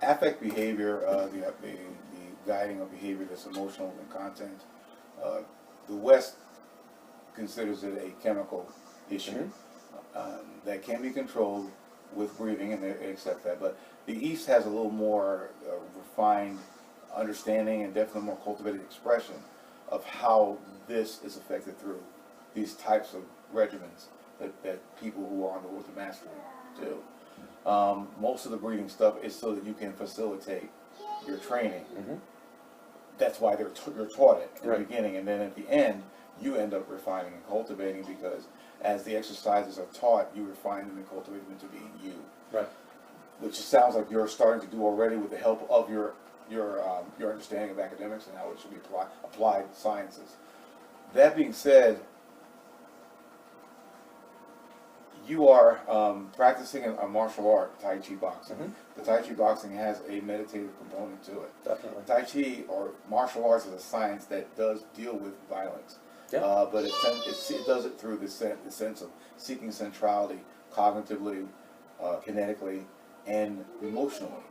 affect behavior, the guiding of behavior that's emotional and content. The West considers it a chemical issue that can be controlled with breathing, and they accept that. But the East has a little more refined understanding and definitely more cultivated expression of how this is affected through these types of regimens that people who are on the road to mastery do. Most of the breathing stuff is so that you can facilitate your training. That's why you're taught it in the beginning, and then at the end, you end up refining and cultivating, because as the exercises are taught, you refine them and cultivate them into being you. Right. Which sounds like you're starting to do already with the help of your understanding of academics and how it should be applied sciences. That being said, you are practicing a martial art, Taiji boxing. The Taiji boxing has a meditative component to it. Definitely. Tai Chi, or martial arts, is a science that does deal with violence. But it does it through the sense of seeking centrality, cognitively, kinetically, and emotionally.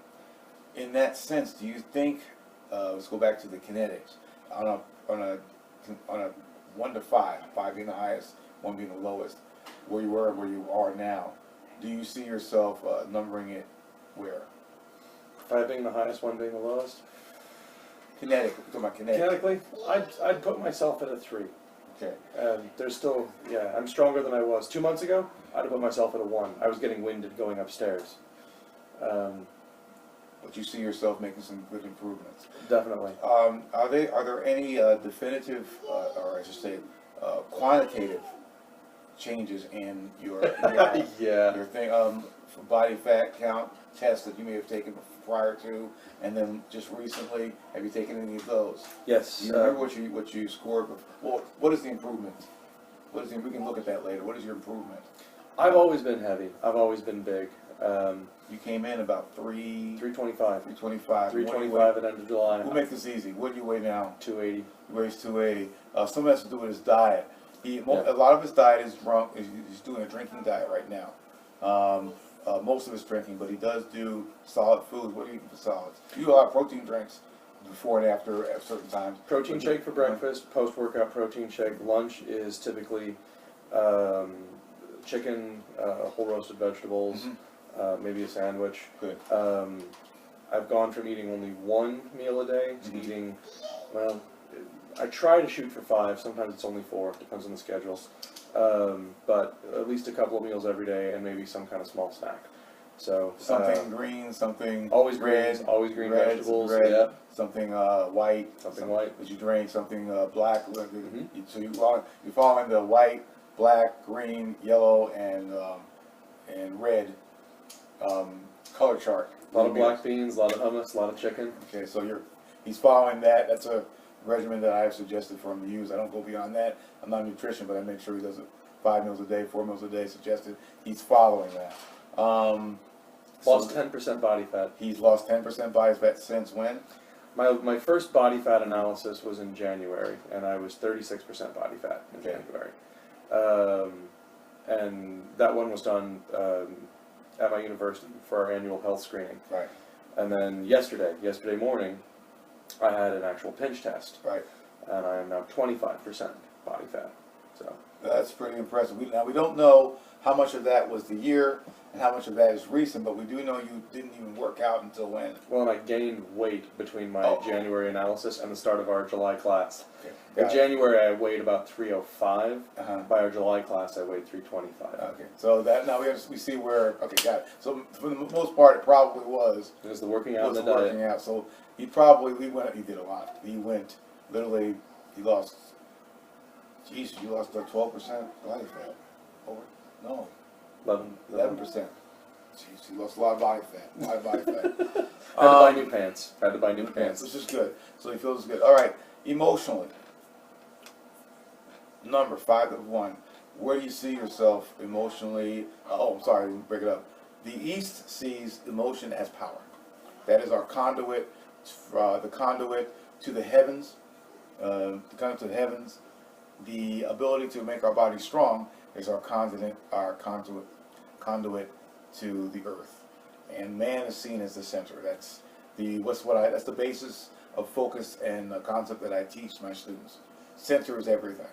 In that sense, do you think, let's go back to the kinetics, on a 1 to 5, 5 being the highest, 1 being the lowest, where you were and where you are now, do you see yourself numbering it where? 5 being the highest, 1 being the lowest. Kinetic. We're talking about kinetic. Kinetically, I'd put myself at a 3. Okay. There's still, I'm stronger than I was 2 months ago. I'd have put myself at a 1. I was getting winded going upstairs. But you see yourself making some good improvements. Definitely. Are there any definitive, or I should say, quantitative changes in your your thing, for body fat count tests that you may have taken prior to, and then just recently, have you taken any of those? Yes. Do you remember what you scored? Well, what is the improvement? We can look at that later. What is your improvement? I've always been heavy. I've always been big. You came in about 325. 325. 325 at end of July. We'll make this easy. What do you weigh now? 280. He weighs 280. Some of that has to do with his diet. A lot of his diet is drunk. He's doing a drinking diet right now. Most of his drinking, but he does do solid foods. What are you eating for solids? You do a lot of protein drinks before and after at certain times. Protein shake for breakfast, post-workout protein shake. Lunch is typically chicken, whole roasted vegetables, maybe a sandwich. Good. I've gone from eating only 1 meal a day to eating, well, I try to shoot for 5. Sometimes it's only 4. Depends on the schedules. But at least a couple of meals every day, and maybe some kind of small snack. So something green, something always red, greens, always green red, vegetables. red, something white, something white. That you drink, something black. So you're following the white, black, green, yellow, and red color chart. A lot of black beans, a lot of hummus, a lot of chicken. Okay, so he's following that. That's a regimen that I have suggested for him to use. I don't go beyond that. I'm not a nutrition, but I make sure he does it 5 meals a day, 4 meals a day suggested. He's following that. Lost 10% body fat. He's lost 10% body fat since when? My first body fat analysis was in January, and I was 36% body fat in January. And that one was done at my university for our annual health screening. Right. And then yesterday morning, I had an actual pinch test. Right. And I am now 25% body fat. So that's pretty impressive. Now we don't know how much of that was the year and how much of that is recent, but we do know you didn't even work out until when? Well, and I gained weight between my January analysis and the start of our July class. Okay. In January, I weighed about 305. By our July class, I weighed 325. Okay. So that now we see where. Okay, got it. So for the most part, it probably was. It was the working out and the working diet. out. So he did a lot. He went literally. He lost. Geez, you lost 12% body fat. Over? No. 11%. Jeez, he lost a lot of body fat. A lot of body fat. Had to buy new pants. Had to buy new pants. Which is good. So he feels good. All right. Emotionally. Number 5 of 1. Where do you see yourself emotionally? I'm sorry. Break it up. The East sees emotion as power. That is our conduit. The conduit to the heavens. The conduit to the heavens. The ability to make our body strong is our conduit to the earth. and man is seen as the center. That's that's the basis of focus and the concept that I teach my students. Center is everything,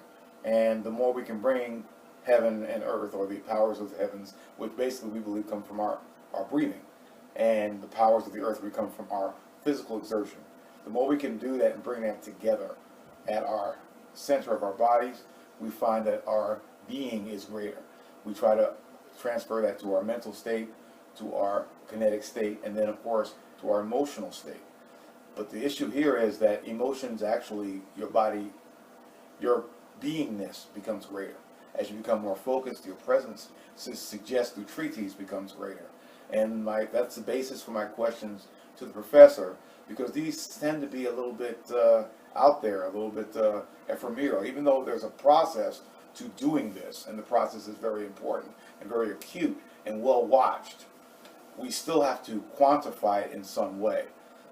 and the more we can bring heaven and earth, or the powers of the heavens, which basically we believe come from our breathing, and the powers of the earth we come from our physical exertion. The more we can do that and bring that together at our center of our bodies, we find that our being is greater. We try to transfer that to our mental state, to our kinetic state, and then of course to our emotional state. But the issue here is that emotions actually, your body, your beingness becomes greater. As you become more focused, your presence suggests through treaties becomes greater. And that's the basis for my questions to the professor, because these tend to be a little bit out there, a little bit ephemeral, even though there's a process to doing this, and the process is very important and very acute and well watched. We still have to quantify it in some way.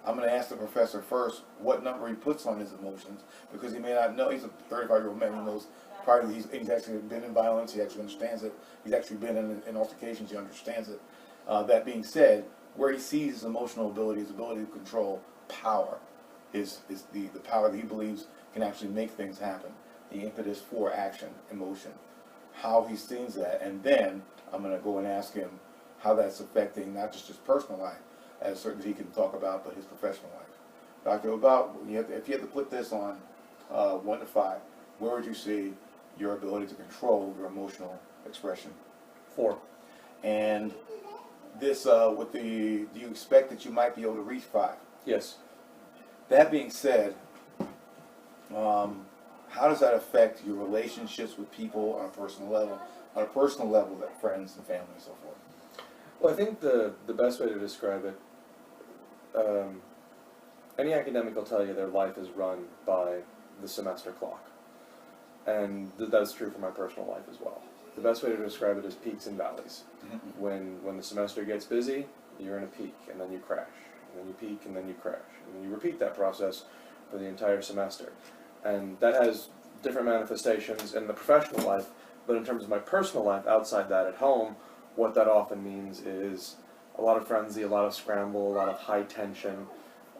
I'm going to ask the professor first what number he puts on his emotions, because he may not know. He's a 35-year-old man. He knows probably he's actually been in violence. He actually understands it. He's actually been in altercations. He understands it. That being said, where he sees his emotional ability, his ability to control power, is the power that he believes can actually make things happen. The impetus for action, emotion, how he sees that, and then I'm going to go and ask him how that's affecting not just his personal life, as certainly he can talk about, but his professional life. Dr. If you had to put this on 1 to 5, where would you see your ability to control your emotional expression? 4. And this, do you expect that you might be able to reach 5? Yes. That being said, how does that affect your relationships with people on a personal level? On a personal level, like friends and family and so forth. Well, I think the best way to describe it, any academic will tell you their life is run by the semester clock. And that's true for my personal life as well. The best way to describe it is peaks and valleys. Mm-hmm. When the semester gets busy, you're in a peak, and then you crash. And then you peak, and then you crash. And then you repeat that process for the entire semester. And that has different manifestations in the professional life, but in terms of my personal life, outside that at home, what that often means is a lot of frenzy, a lot of scramble, a lot of high tension,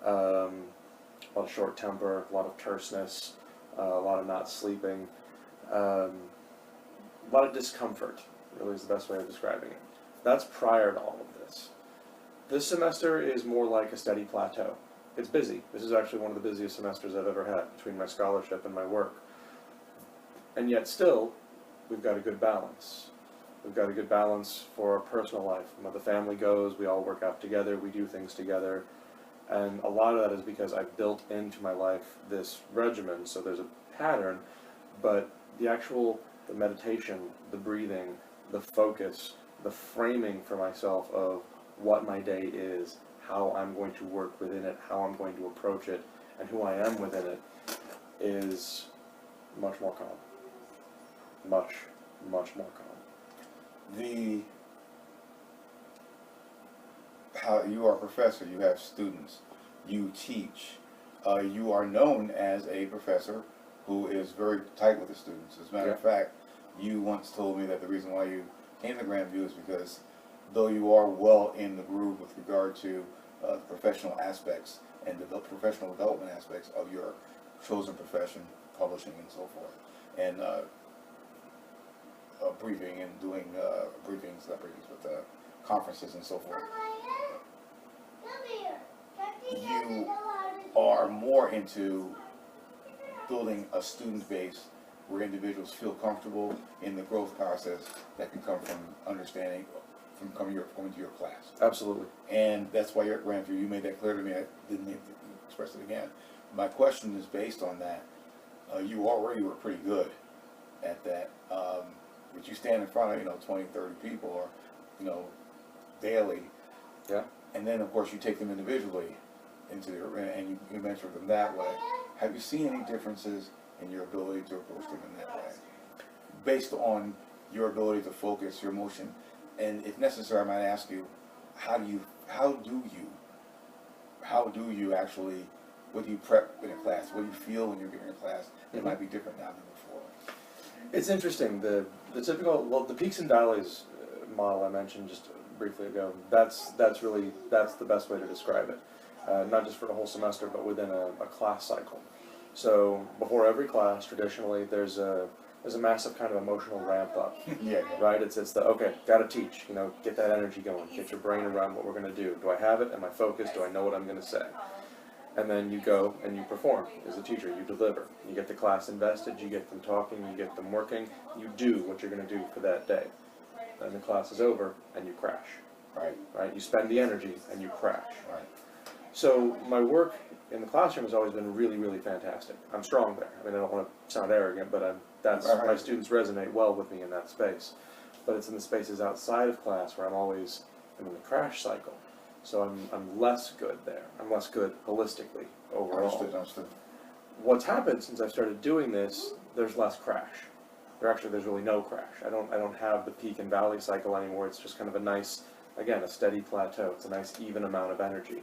a lot of short temper, a lot of terseness, a lot of not sleeping, a lot of discomfort, really is the best way of describing it. That's prior to all of this. This semester is more like a steady plateau. It's busy. This is actually one of the busiest semesters I've ever had between my scholarship and my work. And yet still, we've got a good balance. We've got a good balance for our personal life. The family goes, we all work out together, we do things together. And a lot of that is because I've built into my life this regimen, so there's a pattern, but the meditation, the breathing, the focus, the framing for myself of what my day is, how I'm going to work within it, how I'm going to approach it, and who I am within it is much more calm. Much, much more calm. How you are a professor, you have students, you teach, you are known as a professor who is very tight with the students. As a matter of fact, you once told me that the reason why you came to Grandview is because though you are well in the groove with regard to the professional aspects and the professional development aspects of your chosen profession, publishing and so forth, and briefing and doing briefings, not briefings, but conferences and so forth. You are more into building a student base where individuals feel comfortable in the growth process that can come from understanding, from going to your class. Absolutely. And that's why you're at Grandview. You made that clear to me. I didn't need to express it again. My question is based on that. You already were pretty good at that. But you stand in front of, 20, 30 people or, daily. Yeah. And then, of course, you take them individually and you mentor them that way. Have you seen any differences in your ability to approach them in that way? Based on your ability to focus your emotion. And if necessary, I might ask you, how do you actually, what do you prep in a class? What do you feel when you're giving a class? It might be different now than before. It's interesting. The typical, the peaks and valleys model I mentioned just briefly ago. That's the best way to describe it. Not just for the whole semester, but within a class cycle. So before every class, traditionally, there's a massive kind of emotional ramp up. Yeah. Right? It's the, okay, gotta teach, get that energy going, get your brain around what we're gonna do. Do I have it? Am I focused? Do I know what I'm gonna say? And then you go and you perform as a teacher, you deliver. You get the class invested, you get them talking, you get them working, you do what you're gonna do for that day. Then the class is over and you crash. Right. Right? You spend the energy and you crash. Right. So my work in the classroom has always been really, really fantastic. I'm strong there. I mean, I don't want to sound arrogant, but my students resonate well with me in that space. But it's in the spaces outside of class where I'm in the crash cycle. So I'm less good there. I'm less good holistically overall. Understood. What's happened since I've started doing this, there's less crash. There's really no crash. I don't have the peak and valley cycle anymore. It's just kind of a nice, again, a steady plateau. It's a nice even amount of energy.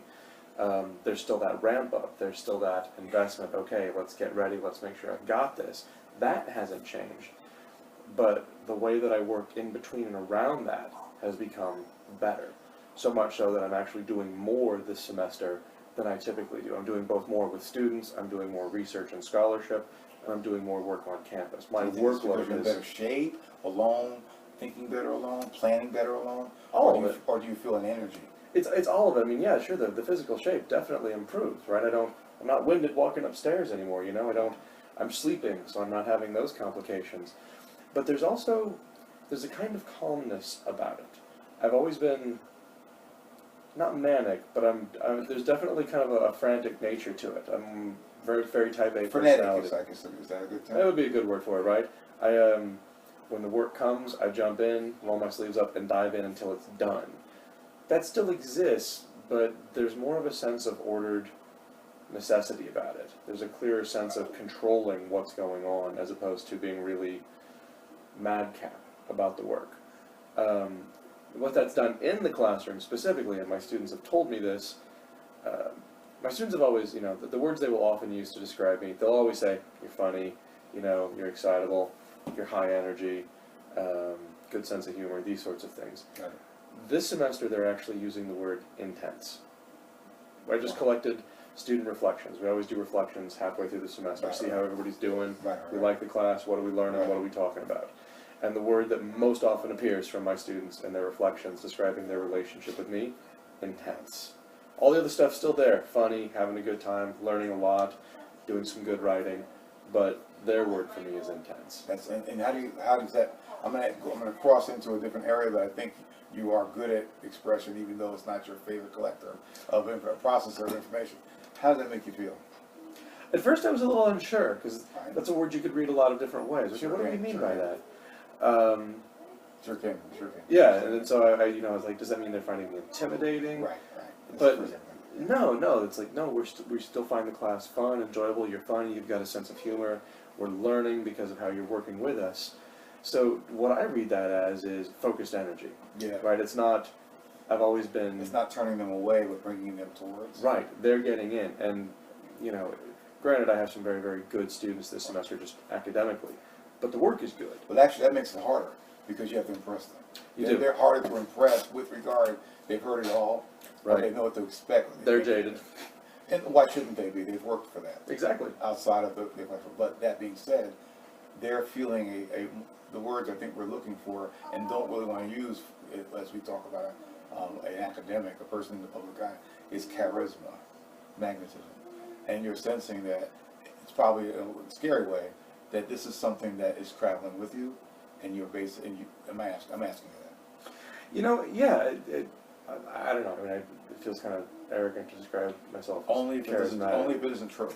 There's still that ramp up, there's still that investment, okay, let's get ready, let's make sure I've got this. That hasn't changed, but the way that I work in between and around that has become better. So much so that I'm actually doing more this semester than I typically do. I'm doing both more with students, I'm doing more research and scholarship, and I'm doing more work on campus. My workload is... in better shape, alone, thinking better alone, planning better alone? All of it. Or do you feel an energy? It's all of it. I mean, yeah, sure, the physical shape definitely improves, right? I'm not winded walking upstairs anymore, I'm sleeping, so I'm not having those complications. But there's a kind of calmness about it. I've always been, not manic, but there's definitely kind of a frantic nature to it. I'm very type A personality. Frenetic, is that a good term? That would be a good word for it, right? When the work comes, I jump in, roll my sleeves up, and dive in until it's done. That still exists, but there's more of a sense of ordered necessity about it. There's a clearer sense of controlling what's going on as opposed to being really madcap about the work. What that's done in the classroom specifically, and my students have told me this, my students have always, the words they will often use to describe me, they'll always say, you're funny, you're excitable, you're high energy, good sense of humor, these sorts of things. Got it. This semester, they're actually using the word intense. I just collected student reflections. We always do reflections halfway through the semester, see how everybody's doing. We like the class, what are we learning, what are we talking about? And the word that most often appears from my students in their reflections describing their relationship with me, intense. All the other stuff's still there, funny, having a good time, learning a lot, doing some good writing, but their word for me is intense. And how does that, I'm gonna cross into a different area that I think you are good at expression, even though it's not your favorite collector of processor of information. How does that make you feel? At first I was a little unsure, because that's a word you could read a lot of different ways. Okay, what do you mean by that? Sure can. Yeah, and so I was like, does that mean they're finding me intimidating? Right. But no, it's like, no, we still find the class fun, enjoyable, you're funny, you've got a sense of humor, we're learning because of how you're working with us. So what I read that as is focused energy. Yeah. Right, it's not, I've always been... It's not turning them away, but bringing them towards. Right, they're getting in, and, granted I have some very, very good students this semester just academically, but the work is good. But actually that makes it harder, because you have to impress them. They're harder to impress with regard, they've heard it all, right. They know what to expect. They're jaded. And why shouldn't they be? They've worked for that. Exactly. Outside of the but that being said, they're feeling the words I think we're looking for and don't really want to use, as we talk about an academic, a person in the public eye, is charisma, magnetism. And you're sensing that it's probably in a scary way that this is something that is traveling with you, and you're based. And I'm asking you that. Yeah. I don't know. I mean, it feels kind of arrogant to describe myself as charismatic. Only if it isn't true.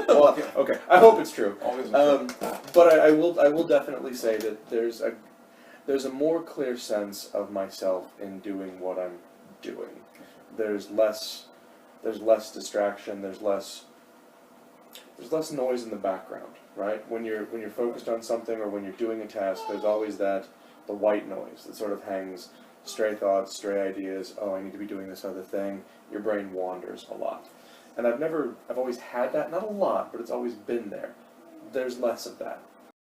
Well, okay. I hope it's true. Always true. But I will definitely say that there's a more clear sense of myself in doing what I'm doing. There's less distraction. There's less noise in the background. Right? When you're focused on something or when you're doing a task, there's always the white noise that sort of hangs. Stray thoughts, stray ideas, oh, I need to be doing this other thing. Your brain wanders a lot. And I've always had that, not a lot, but it's always been there. There's less of that.